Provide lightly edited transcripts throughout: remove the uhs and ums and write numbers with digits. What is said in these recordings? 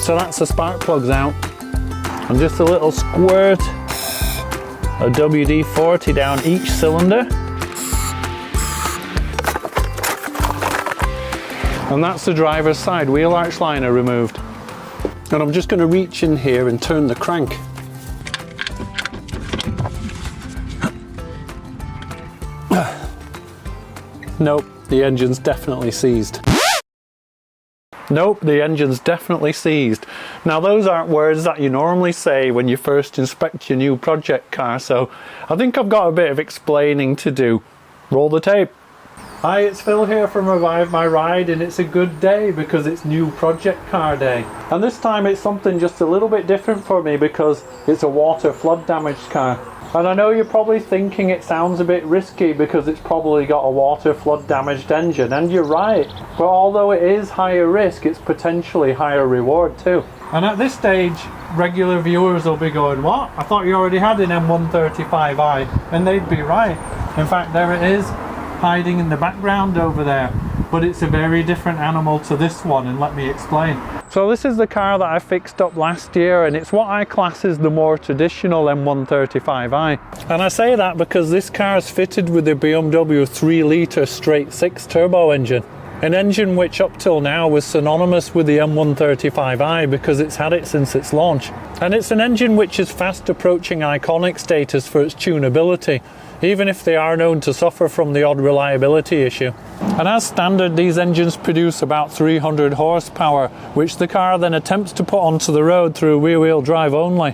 So that's the spark plugs out, and just a little squirt of WD-40 down each cylinder. And that's the driver's side wheel arch liner removed. And I'm just going to reach in here and turn the crank. Nope, the engine's definitely seized. Nope, the engine's definitely seized. Now those aren't words that you normally say when you first inspect your new project car, so I think I've got a bit of explaining to do. Roll the tape. Hi, it's Phil here from Revive My Ride, and it's a good day because it's new project car day. And this time it's something just a little bit different for me because it's a water flood damaged car. And I know you're probably thinking it sounds a bit risky because it's probably got a water flood damaged engine, and you're right. But although it is higher risk, it's potentially higher reward too. And at this stage, regular viewers will be going, what? I thought you already had an M135i, and they'd be right. In fact, there it is, hiding in the background over there. But it's a very different animal to this one, and let me explain. So this is the car that I fixed up last year, and it's what I class as the more traditional M135i. And I say that because this car is fitted with the BMW 3-litre straight 6 turbo engine. An engine which up till now was synonymous with the M135i because it's had it since its launch. And it's an engine which is fast approaching iconic status for its tunability, even if they are known to suffer from the odd reliability issue. And as standard, these engines produce about 300 horsepower, which the car then attempts to put onto the road through rear-wheel drive only.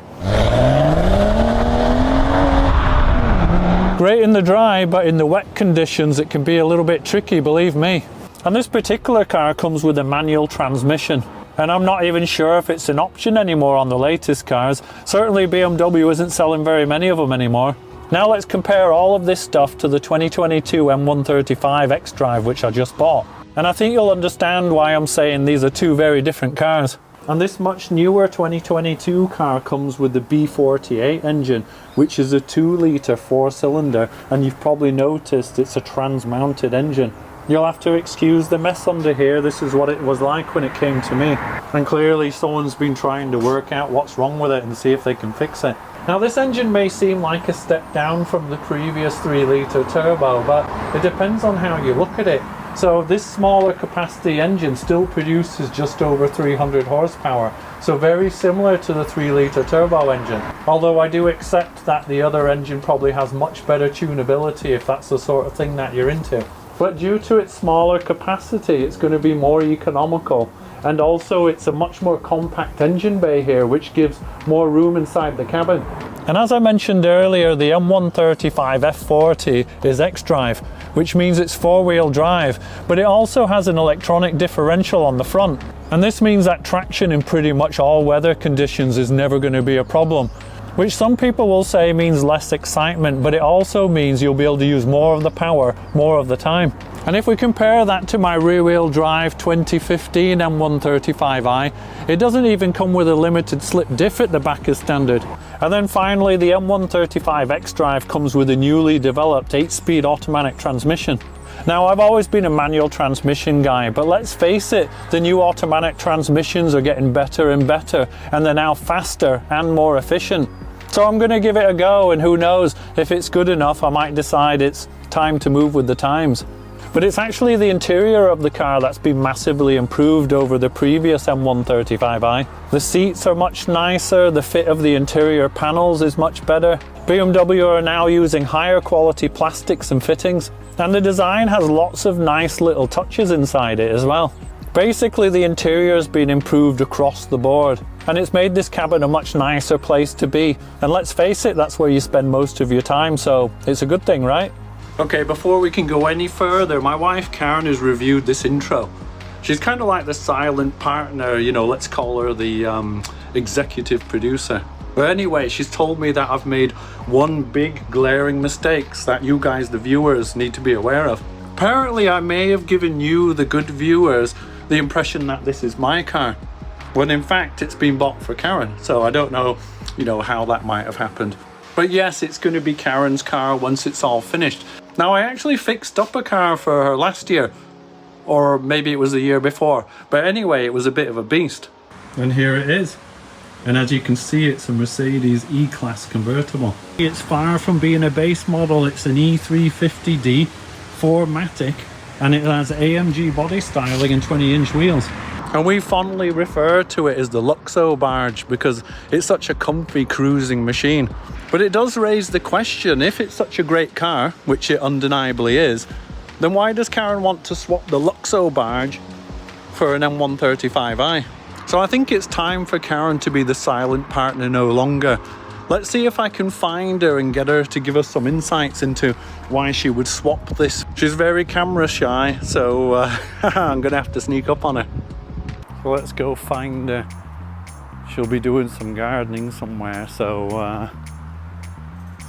Great in the dry, but in the wet conditions it can be a little bit tricky, believe me. And this particular car comes with a manual transmission. And I'm not even sure if it's an option anymore on the latest cars. Certainly BMW isn't selling very many of them anymore. Now let's compare all of this stuff to the 2022 M135i X Drive, which I just bought. And I think you'll understand why I'm saying these are two very different cars. And this much newer 2022 car comes with the B48 engine, which is a 2-litre 4-cylinder, and you've probably noticed it's a trans-mounted engine. You'll have to excuse the mess under here. This is what it was like when it came to me. And clearly someone's been trying to work out what's wrong with it and see if they can fix it. Now this engine may seem like a step down from the previous 3-litre turbo, but it depends on how you look at it. So this smaller capacity engine still produces just over 300 horsepower, so very similar to the 3-litre turbo engine. Although I do accept that the other engine probably has much better tunability if that's the sort of thing that you're into. But due to its smaller capacity, it's going to be more economical. And also it's a much more compact engine bay here, which gives more room inside the cabin. And as I mentioned earlier, the M135 F40 is X Drive, which means it's 4-wheel drive, but it also has an electronic differential on the front. And this means that traction in pretty much all weather conditions is never going to be a problem, which some people will say means less excitement, but it also means you'll be able to use more of the power more of the time. And if we compare that to my rear-wheel drive 2015 M135i, it doesn't even come with a limited slip diff at the back as standard. And then finally, the M135 X Drive comes with a newly developed 8-speed automatic transmission. Now, I've always been a manual transmission guy, but let's face it, the new automatic transmissions are getting better and better, and they're now faster and more efficient. So I'm going to give it a go, and who knows, if it's good enough, I might decide it's time to move with the times. But it's actually the interior of the car that's been massively improved over the previous M135i. The seats are much nicer, the fit of the interior panels is much better. BMW are now using higher quality plastics and fittings, and the design has lots of nice little touches inside it as well. Basically, the interior has been improved across the board, and it's made this cabin a much nicer place to be. And let's face it, that's where you spend most of your time, so it's a good thing, right? Okay, before we can go any further, my wife Karen has reviewed this intro. She's kind of like the silent partner, you know, let's call her the executive producer. But anyway, she's told me that I've made one big glaring mistake that you guys, the viewers, need to be aware of. Apparently, I may have given you, the good viewers, the impression that this is my car, when in fact it's been bought for Karen. So I don't know, you know, how that might have happened. But yes, it's going to be Karen's car once it's all finished. Now, I actually fixed up a car for her last year, or maybe it was the year before. But anyway, it was a bit of a beast. And here it is. And as you can see, it's a Mercedes E-Class convertible. It's far from being a base model. It's an E350D 4MATIC, and it has AMG body styling and 20-inch wheels. And we fondly refer to it as the Luxo barge because it's such a comfy cruising machine. But it does raise the question, if it's such a great car, which it undeniably is, then why does Karen want to swap the Luxo barge for an M135i? So I think it's time for Karen to be the silent partner no longer. Let's see if I can find her and get her to give us some insights into why she would swap this. She's very camera shy, so I'm gonna have to sneak up on her. So let's go find her. She'll be doing some gardening somewhere, so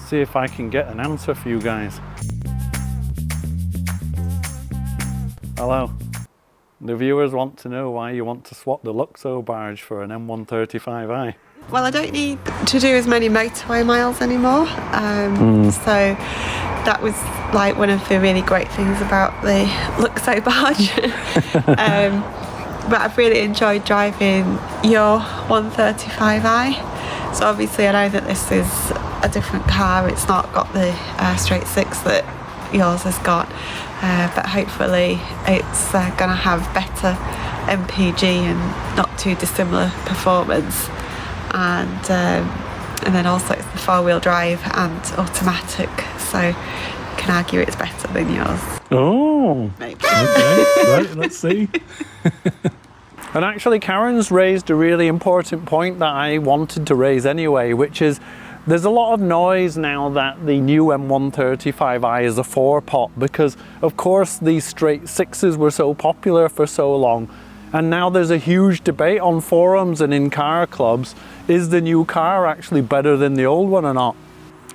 see if I can get an answer for you guys. Hello. The viewers want to know why you want to swap the Luxo barge for an M135i. Well, I don't need to do as many motorway miles anymore, so that was like one of the really great things about the Luxo barge. But I've really enjoyed driving your 135i. So obviously I know that this is a different car. It's not got the straight six that yours has got, but hopefully it's going to have better MPG and not too dissimilar performance. And then also it's the four-wheel drive and automatic, so you can argue it's better than yours. Oh, maybe. Okay, right, let's see. And actually Karen's raised a really important point that I wanted to raise anyway, which is there's a lot of noise now that the new M135i is a four-pot, because of course these straight sixes were so popular for so long, and now there's a huge debate on forums and in car clubs, is the new car actually better than the old one or not?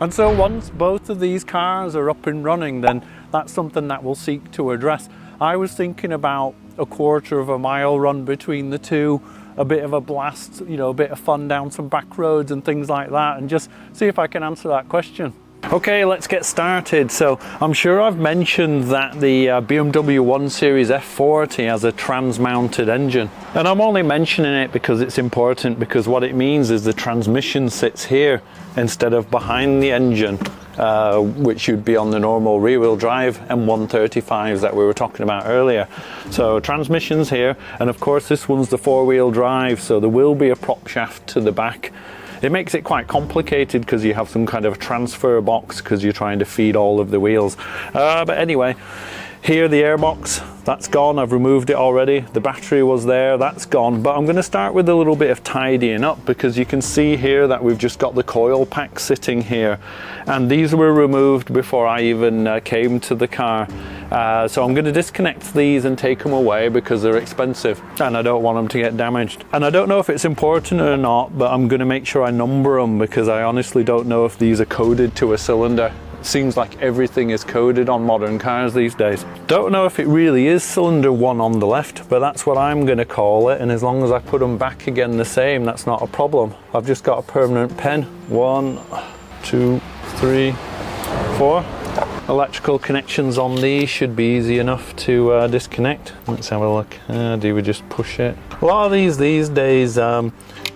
And so once both of these cars are up and running, then that's something that we'll seek to address. I was thinking about a 1/4 mile run between the two, a bit of a blast, you know, a bit of fun down some back roads and things like that, and just see if I can answer that question. Okay, let's get started. So I'm sure I've mentioned that the BMW 1 Series F40 has a trans-mounted engine, and I'm only mentioning it because it's important, because what it means is the transmission sits here instead of behind the engine, which you'd be on the normal rear-wheel drive M135s that we were talking about earlier. So transmission's here, and of course this one's the four-wheel drive, so there will be a prop shaft to the back. It makes it quite complicated because you have some kind of transfer box because you're trying to feed all of the wheels. But anyway, here the airbox, that's gone. I've removed it already. The battery was there, that's gone. But I'm going to start with a little bit of tidying up, because you can see here that we've just got the coil pack sitting here. And these were removed before I even came to the car. So I'm going to disconnect these and take them away because they're expensive and I don't want them to get damaged. And I don't know if it's important or not, but I'm going to make sure I number them, because I honestly don't know if these are coded to a cylinder. Seems like everything is coded on modern cars these days. Don't know if it really is cylinder 1 on the left, but that's what I'm going to call it, and as long as I put them back again the same, that's not a problem. I've just got a permanent pen. 1, 2, 3, 4. Electrical connections on these should be easy enough to disconnect. Let's have a look. Do we just push it? A lot of these days,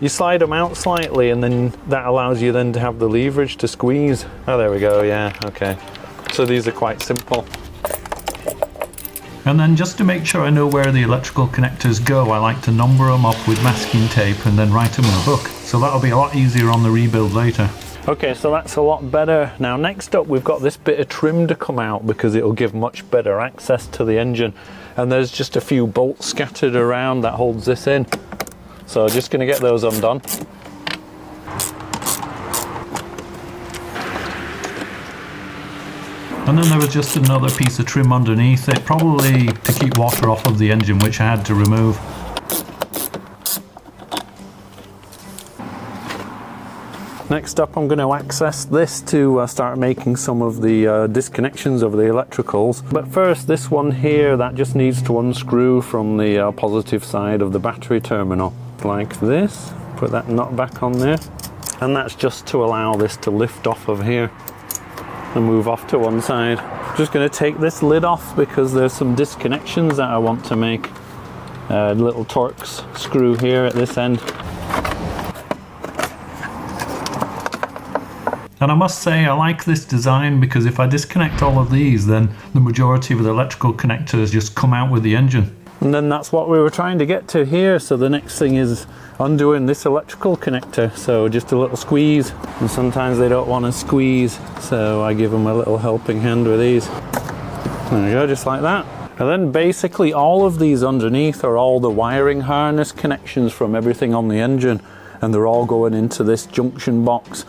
you slide them out slightly, and then that allows you then to have the leverage to squeeze. Oh, there we go, yeah, okay. So these are quite simple. And then just to make sure I know where the electrical connectors go, I like to number them up with masking tape and then write them in a book. So that'll be a lot easier on the rebuild later. Okay, so that's a lot better. Now next up we've got this bit of trim to come out, because it'll give much better access to the engine. And there's just a few bolts scattered around that holds this in. So just going to get those undone. And then there was just another piece of trim underneath it, probably to keep water off of the engine, which I had to remove. Next up I'm going to access this to start making some of the disconnections of the electricals. But first, this one here, that just needs to unscrew from the positive side of the battery terminal. Like this. Put that nut back on there. And that's just to allow this to lift off of here and move off to one side. Just going to take this lid off because there's some disconnections that I want to make. Little Torx screw here at this end. And I must say I like this design because if I disconnect all of these, then the majority of the electrical connectors just come out with the engine. And then that's what we were trying to get to here. So the next thing is undoing this electrical connector. So just a little squeeze, and sometimes they don't want to squeeze, so I give them a little helping hand with these. There we go, just like that. And then basically all of these underneath are all the wiring harness connections from everything on the engine, and they're all going into this junction box.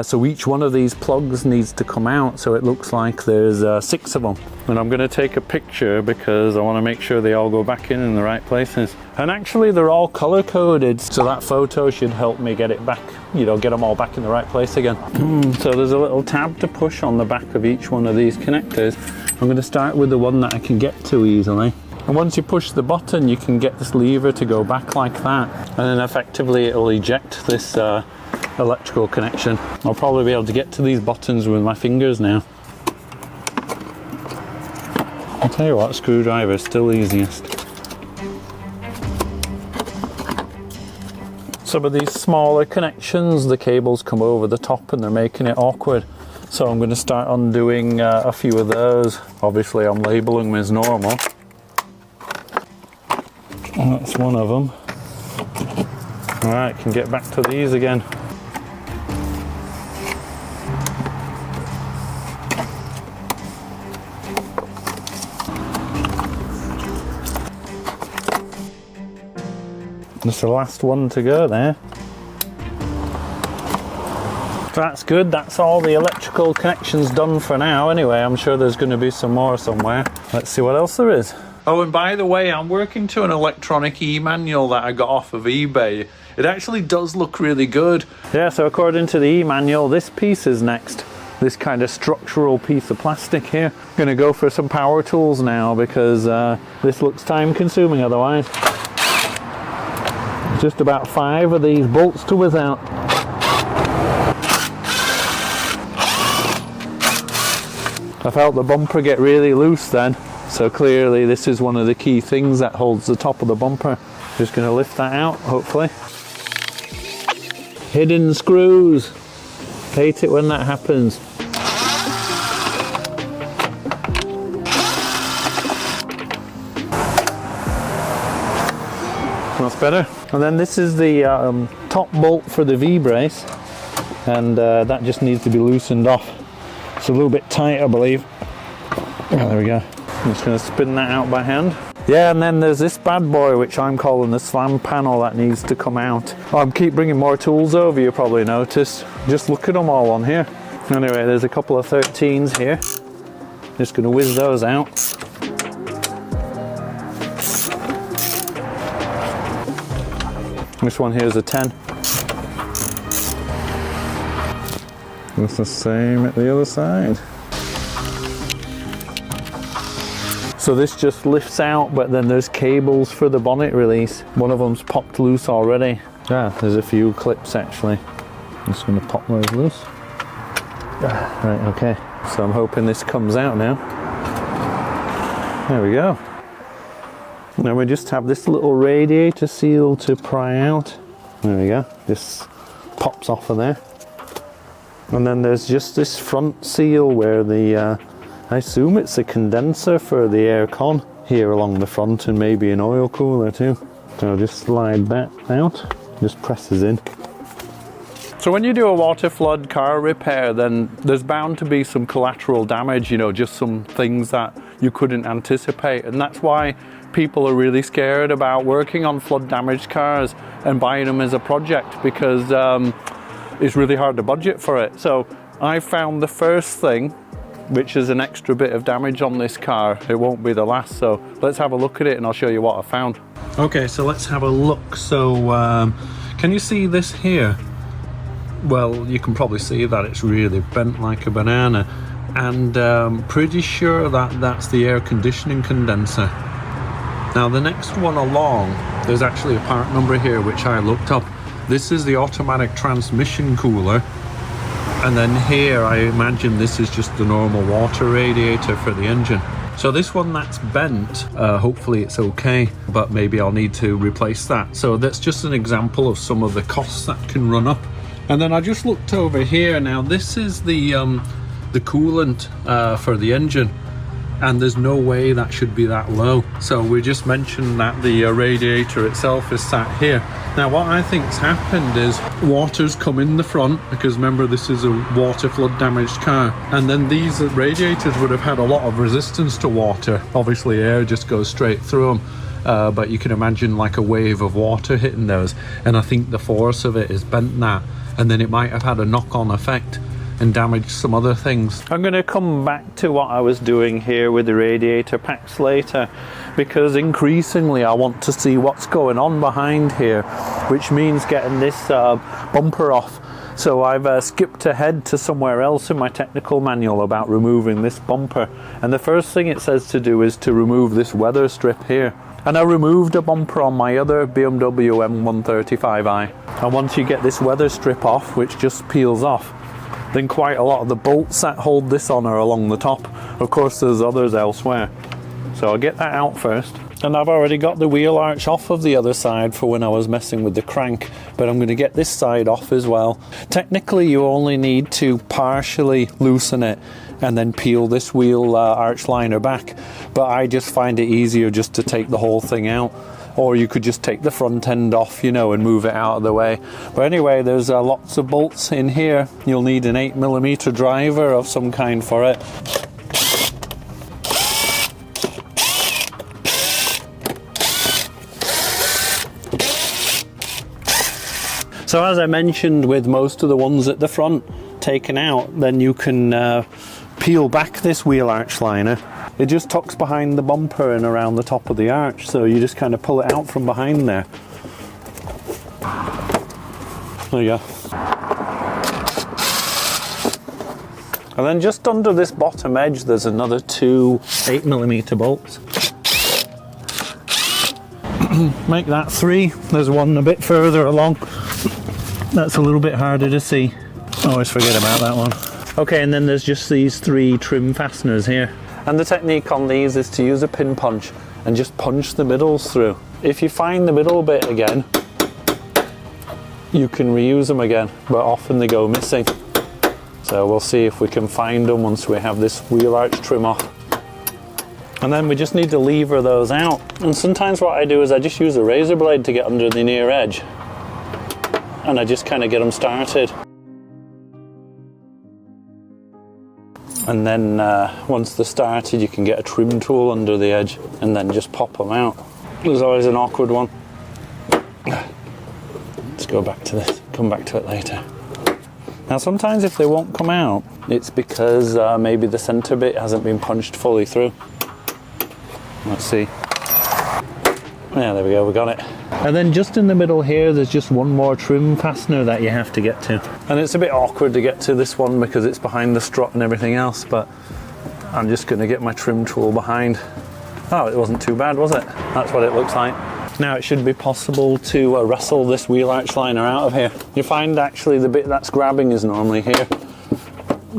So each one of these plugs needs to come out, so it looks like there's 6 of them. And I'm going to take a picture because I want to make sure they all go back in the right places. And actually they're all color coded, so that photo should help me get it back, you know, get them all back in the right place again. So there's a little tab to push on the back of each one of these connectors. I'm going to start with the one that I can get to easily. And once you push the button, you can get this lever to go back like that, and then effectively it'll eject this electrical connection. I'll probably be able to get to these buttons with my fingers now. I'll tell you what, screwdriver is still easiest. Some of these smaller connections, the cables come over the top and they're making it awkward. So I'm going to start undoing a few of those. Obviously I'm labeling them as normal. And that's one of them. Alright, can get back to these again. That's the last one to go there. So that's good, that's all the electrical connections done for now. Anyway, I'm sure there's going to be some more somewhere. Let's see what else there is. Oh, and by the way, I'm working to an electronic e-manual that I got off of eBay. It actually does look really good. Yeah, so according to the e-manual, this piece is next. This kind of structural piece of plastic here. I'm gonna go for some power tools now because this looks time consuming otherwise. Just about 5 of these bolts to whiz out. I felt the bumper get really loose then. So clearly this is one of the key things that holds the top of the bumper. Just going to lift that out, hopefully. Hidden screws. Hate it when that happens. That's better. And then this is the top bolt for the V-brace. And that just needs to be loosened off. It's a little bit tight, I believe. Oh, there we go. I'm just going to spin that out by hand. Yeah, and then there's this bad boy, which I'm calling the slam panel, that needs to come out. I keep bringing more tools over, you probably noticed. Just look at them all on here. Anyway, there's a couple of 13s here. Just going to whiz those out. This one here is a 10. It's the same at the other side. So this just lifts out, but then there's cables for the bonnet release. One of them's popped loose already. Yeah, there's a few clips actually. I'm just going to pop those loose. Right, okay. So I'm hoping this comes out now. There we go. Now we just have this little radiator seal to pry out. There we go. This pops off of there. And then there's just this front seal where the I assume it's a condenser for the air con here along the front, and maybe an oil cooler too. So I'll just slide that out, just presses in. So when you do a water flood car repair, then there's bound to be some collateral damage, you know, just some things that you couldn't anticipate. And that's why people are really scared about working on flood damaged cars and buying them as a project, because it's really hard to budget for it. So I found the first thing, which is an extra bit of damage on this car. It won't be the last, so let's have a look at it and I'll show you what I found. Okay, so let's have a look. So can you see this here? Well, you can probably see that it's really bent like a banana, and pretty sure that that's the air conditioning condenser. Now the next one along, there's actually a part number here which I looked up. This is the automatic transmission cooler. And then here, I imagine this is just the normal water radiator for the engine. So this one that's bent, hopefully it's okay, but maybe I'll need to replace that. So that's just an example of some of the costs that can run up. And then I just looked over here. Now this is the coolant for the engine, and there's no way that should be that low. So we just mentioned that the radiator itself is sat here. Now what I think's happened is water's come in the front, because remember this is a water flood damaged car, and then these radiators would have had a lot of resistance to water. Obviously air just goes straight through them, but you can imagine like a wave of water hitting those, and I think the force of it has bent that, and then it might have had a knock-on effect and damage some other things. I'm going to come back to what I was doing here with the radiator packs later, because increasingly I want to see what's going on behind here, which means getting this bumper off. So I've skipped ahead to somewhere else in my technical manual about removing this bumper, and the first thing it says to do is to remove this weather strip here. And I removed a bumper on my other BMW M135i, and once you get this weather strip off, which just peels off, then quite a lot of the bolts that hold this on are along the top. Of course there's others elsewhere, so I'll get that out first. And I've already got the wheel arch off of the other side for when I was messing with the crank, but I'm going to get this side off as well. Technically you only need to partially loosen it and then peel this wheel arch liner back, but I just find it easier just to take the whole thing out. Or you could just take the front end off, you know, and move it out of the way. But anyway, there's lots of bolts in here. You'll need an 8mm driver of some kind for it. So as I mentioned, with most of the ones at the front taken out, then you can peel back this wheel arch liner. It just tucks behind the bumper and around the top of the arch, so you just kind of pull it out from behind there. There you go. And then just under this bottom edge there's another two 8mm bolts. Make that 3. There's one a bit further along. That's a little bit harder to see. Always forget about that one. Okay, and then there's just these 3 trim fasteners here. And the technique on these is to use a pin punch and just punch the middles through. If you find the middle bit again, you can reuse them again, but often they go missing. So we'll see if we can find them once we have this wheel arch trim off. And then we just need to lever those out. And sometimes what I do is I just use a razor blade to get under the near edge, and I just kind of get them started. And then once they're started, you can get a trim tool under the edge and then just pop them out. There's always an awkward one. Let's go back to this, come back to it later. Now sometimes if they won't come out, it's because maybe the center bit hasn't been punched fully through. Let's see. Yeah, there we go, we got it. And then just in the middle here, there's just one more trim fastener that you have to get to. And it's a bit awkward to get to this one because it's behind the strut and everything else, but I'm just going to get my trim tool behind. Oh, it wasn't too bad, was it? That's what it looks like. Now it should be possible to wrestle this wheel arch liner out of here. You find actually the bit that's grabbing is normally here,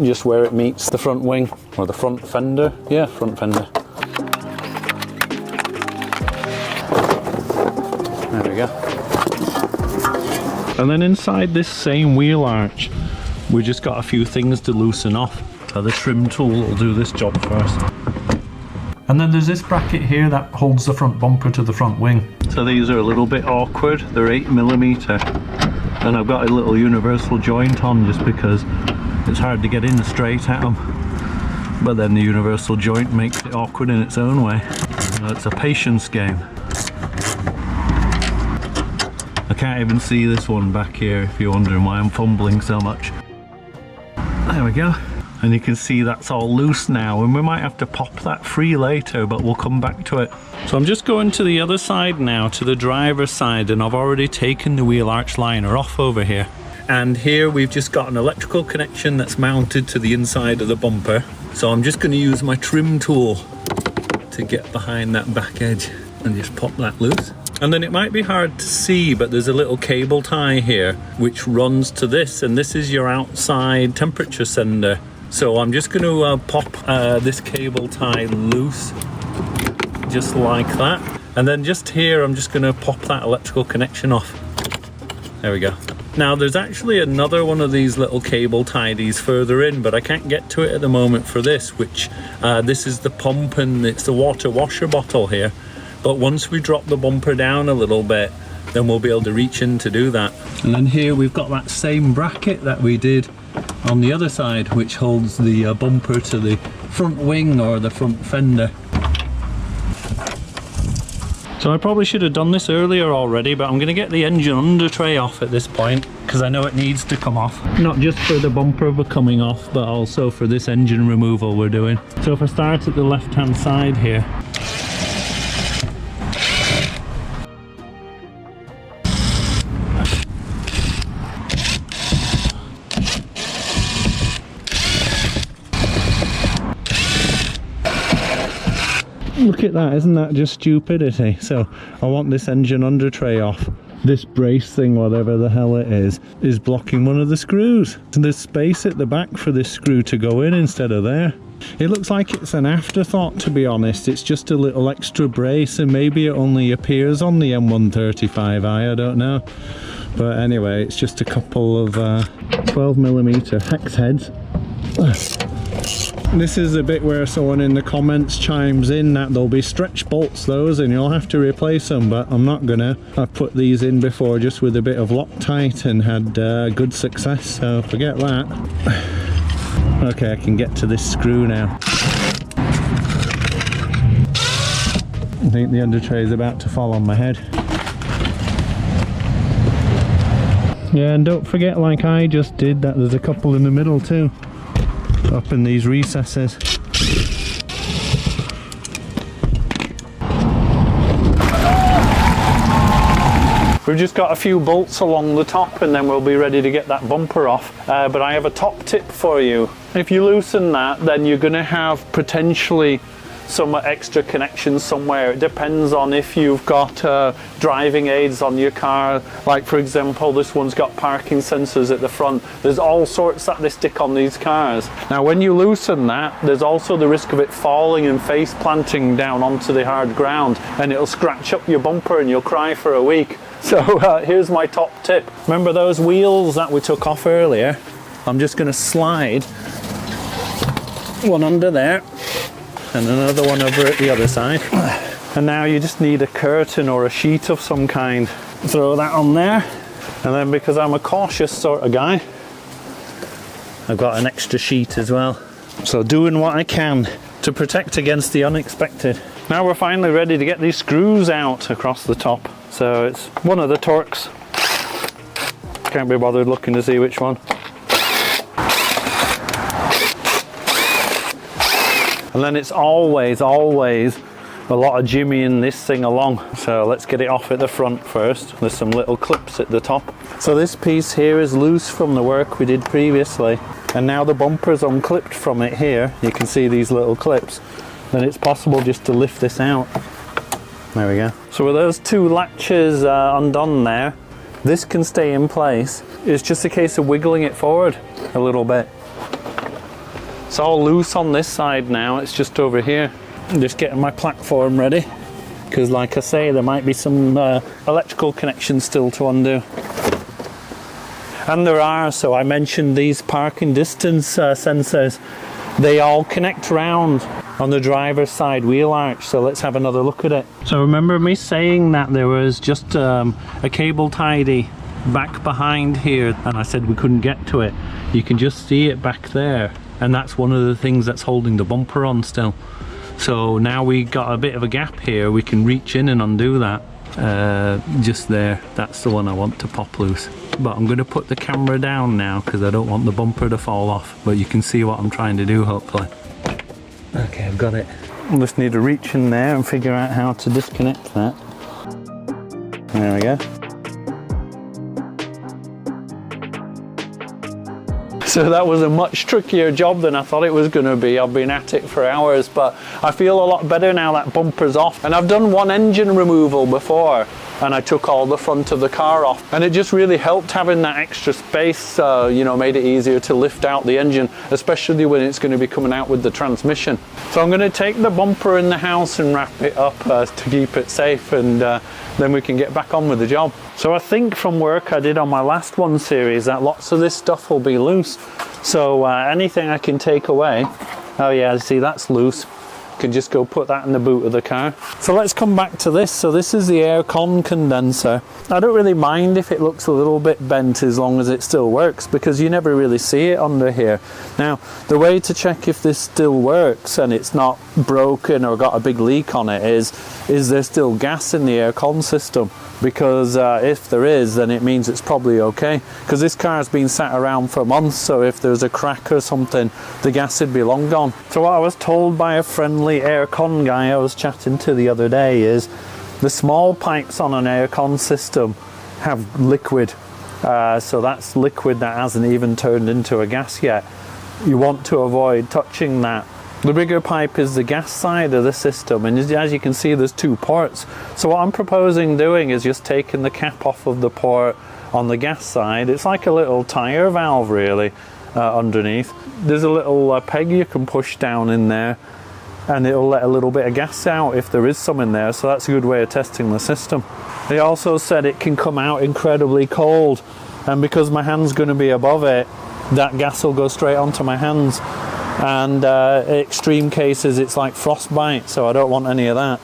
just where it meets the front wing, or the front fender. Yeah, front fender. There we go. And then inside this same wheel arch, we just got a few things to loosen off. So the trim tool will do this job first. And then there's this bracket here that holds the front bumper to the front wing. So these are a little bit awkward. They're 8mm, and I've got a little universal joint on just because it's hard to get in straight at them. But then the universal joint makes it awkward in its own way. It's a patience game. I can't even see this one back here if you're wondering why I'm fumbling so much. There we go. And you can see that's all loose now, and we might have to pop that free later, but we'll come back to it. So I'm just going to the other side now, to the driver's side, and I've already taken the wheel arch liner off over here. And here we've just got an electrical connection that's mounted to the inside of the bumper. So I'm just going to use my trim tool to get behind that back edge and just pop that loose. And then it might be hard to see, but there's a little cable tie here which runs to this, and this is your outside temperature sender. So I'm just going to pop this cable tie loose, just like that. And then just here, I'm just going to pop that electrical connection off. There we go. Now there's actually another one of these little cable tidies further in, but I can't get to it at the moment for this, which this is the pump and it's the water washer bottle here. But once we drop the bumper down a little bit, then we'll be able to reach in to do that. And then here we've got that same bracket that we did on the other side, which holds the bumper to the front wing or the front fender. So I probably should have done this earlier already, but I'm going to get the engine under tray off at this point because I know it needs to come off. Not just for the bumper coming off, but also for this engine removal we're doing. So if I start at the left hand side here. Look at that, isn't that just stupidity? So I want this engine under tray off. This brace thing, whatever the hell it is blocking one of the screws. And there's space at the back for this screw to go in instead of there. It looks like it's an afterthought, to be honest. It's just a little extra brace, and maybe it only appears on the M135i, I don't know. But anyway, it's just a couple of 12mm hex heads. This is a bit where someone in the comments chimes in that there'll be stretch bolts, those, and you'll have to replace them, but I'm not gonna. I've put these in before just with a bit of Loctite and had good success, so forget that. Okay, I can get to this screw now. I think the under tray is about to fall on my head. Yeah, and don't forget, like I just did, that there's a couple in the middle too. Up in these recesses. We've just got a few bolts along the top and then we'll be ready to get that bumper off. But I have a top tip for you. If you loosen that, then you're going to have potentially some extra connections somewhere. It depends on if you've got driving aids on your car. Like for example, this one's got parking sensors at the front. There's all sorts that they stick on these cars. Now when you loosen that, there's also the risk of it falling and face planting down onto the hard ground, and it'll scratch up your bumper and you'll cry for a week. So here's my top tip. Remember those wheels that we took off earlier? I'm just going to slide one under there and another one over at the other side. And now you just need a curtain or a sheet of some kind. Throw that on there, and then because I'm a cautious sort of guy, I've got an extra sheet as well. So doing what I can to protect against the unexpected. Now we're finally ready to get these screws out across the top. So it's one of the Torx. Can't be bothered looking to see which one. And then it's always a lot of jimmying this thing along. So let's get it off at the front first. There's some little clips at the top. So this piece here is loose from the work we did previously. And now the bumper's unclipped from it here. You can see these little clips. Then it's possible just to lift this out. There we go. So with those two latches undone there, this can stay in place. It's just a case of wiggling it forward a little bit. It's all loose on this side now, it's just over here. I'm just getting my platform ready, because like I say, there might be some electrical connections still to undo. And there are, so I mentioned these parking distance sensors. They all connect round on the driver's side wheel arch, so let's have another look at it. So remember me saying that there was just a cable tidy back behind here, and I said we couldn't get to it. You can just see it back there. And that's one of the things that's holding the bumper on still. So now we got a bit of a gap here, we can reach in and undo that. Just there, that's the one I want to pop loose. But I'm going to put the camera down now because I don't want the bumper to fall off, but you can see what I'm trying to do hopefully. Okay, I've got it. I just need to reach in there and figure out how to disconnect that. There we go. So that was a much trickier job than I thought it was going to be. I've been at it for hours, but I feel a lot better now that bumper's off. And I've done one engine removal before, and I took all the front of the car off, and it just really helped having that extra space. You know, made it easier to lift out the engine, especially when it's going to be coming out with the transmission. So I'm going to take the bumper in the house and wrap it up to keep it safe, and then we can get back on with the job. So I think from work I did on my last one series that lots of this stuff will be loose. So anything I can take away, oh yeah, see that's loose, can just go put that in the boot of the car. So let's come back to this. So this is the air con condenser. I don't really mind if it looks a little bit bent as long as it still works, because you never really see it under here. Now the way to check if this still works and it's not broken or got a big leak on it is there still gas in the air con system? Because if there is, then it means it's probably okay, because this car has been sat around for months, so if there's a crack or something, the gas would be long gone. So what I was told by a friendly air con guy I was chatting to the other day is the small pipes on an air con system have liquid, so that's liquid that hasn't even turned into a gas yet. You want to avoid touching that. The bigger pipe is the gas side of the system, and as you can see there's two ports. So what I'm proposing doing is just taking the cap off of the port on the gas side. It's like a little tire valve really underneath. There's a little peg you can push down in there, and it'll let a little bit of gas out if there is some in there, so that's a good way of testing the system. They also said it can come out incredibly cold, and because my hand's going to be above it, that gas will go straight onto my hands. And extreme cases it's like frostbite, so I don't want any of that.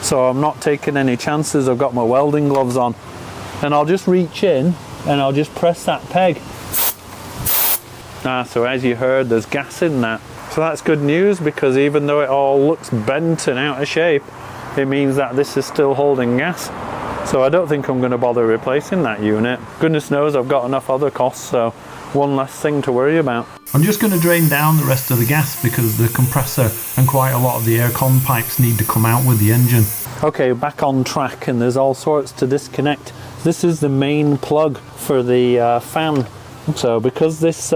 So I'm not taking any chances. I've got my welding gloves on, and I'll just reach in and I'll just press that peg. So as you heard, there's gas in that. So that's good news, because even though it all looks bent and out of shape, it means that this is still holding gas. So I don't think I'm going to bother replacing that unit. Goodness knows I've got enough other costs, so one less thing to worry about. I'm just going to drain down the rest of the gas, because the compressor and quite a lot of the air con pipes need to come out with the engine. Okay, back on track, and there's all sorts to disconnect. This is the main plug for the fan. So because this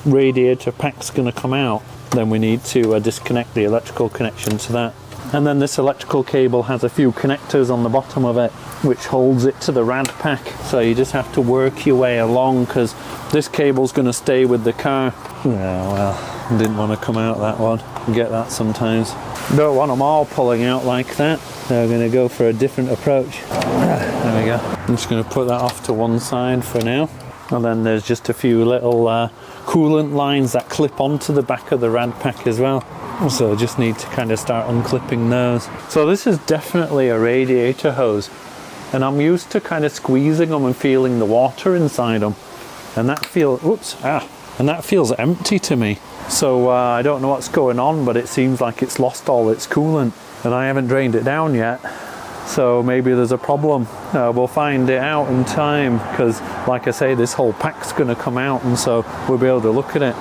radiator pack's going to come out, then we need to disconnect the electrical connection to that. And then this electrical cable has a few connectors on the bottom of it, which holds it to the rad pack. So you just have to work your way along, because this cable's going to stay with the car. Yeah, well, didn't want to come out that one. You get that sometimes. Don't want them all pulling out like that. So I'm going to go for a different approach. There we go. I'm just going to put that off to one side for now. And then there's just a few little coolant lines that clip onto the back of the rad pack as well. So just need to kind of start unclipping those. So this is definitely a radiator hose, and I'm used to kind of squeezing them and feeling the water inside them, and that feels empty to me. So I don't know what's going on, but it seems like it's lost all its coolant, and I haven't drained it down yet. So maybe there's a problem. We'll find it out in time, because like I say, this whole pack's going to come out, and so we'll be able to look at it.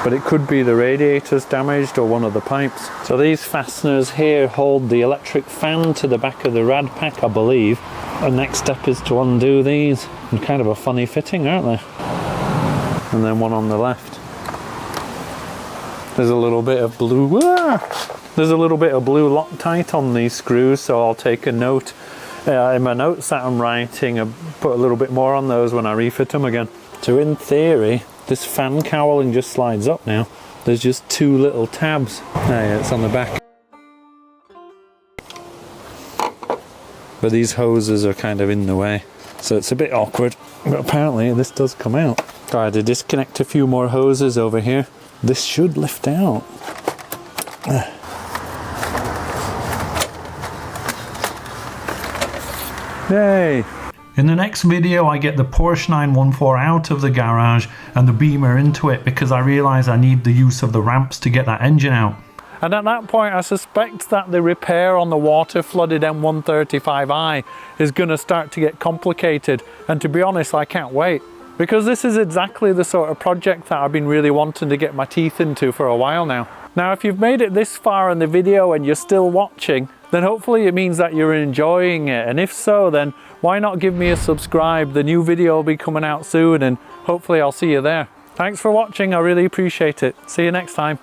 But it could be the radiator's damaged or one of the pipes. So these fasteners here hold the electric fan to the back of the rad pack, I believe. The next step is to undo these. And kind of a funny fitting, aren't they? And then one on the left. There's a little bit of blue. There's a little bit of blue Loctite on these screws, so I'll take a note in my notes that I'm writing. I'll put a little bit more on those when I refit them again. So in theory, this fan cowling just slides up now. There's just two little tabs. Yeah, it's on the back. But these hoses are kind of in the way, so it's a bit awkward. But apparently this does come out. So I had to disconnect a few more hoses over here. This should lift out. Yay! In the next video I get the Porsche 914 out of the garage and the Beamer into it, because I realise I need the use of the ramps to get that engine out. And at that point I suspect that the repair on the water flooded M135i is going to start to get complicated, and to be honest I can't wait, because this is exactly the sort of project that I've been really wanting to get my teeth into for a while now. Now if you've made it this far in the video and you're still watching, then hopefully it means that you're enjoying it, and if so, then why not give me a subscribe? The new video will be coming out soon, and hopefully I'll see you there. Thanks for watching, I really appreciate it. See you next time.